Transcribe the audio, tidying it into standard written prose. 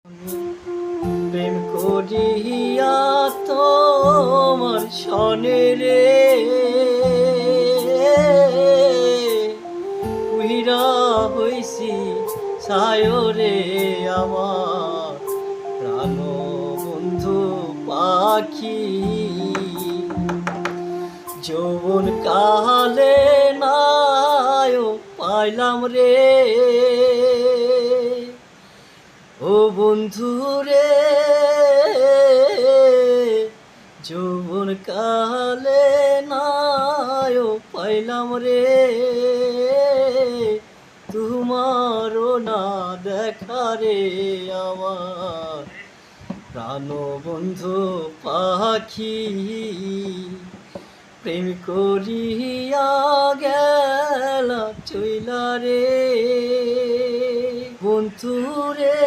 প্রেম করিয়া তোমার সনে রে উহিরা হইছি ছায়রে আমার প্রাণ বন্ধু পাখি যৌবন কালে নায়ো পাইলাম রে ও বন্ধু রে যৌবন কালে নায়ো পাইলাম রে তোমারও না দেখা রে আমার প্রাণ বন্ধু পাখি প্রেম করিয়া গেলা চইলা রে বন্ধু রে।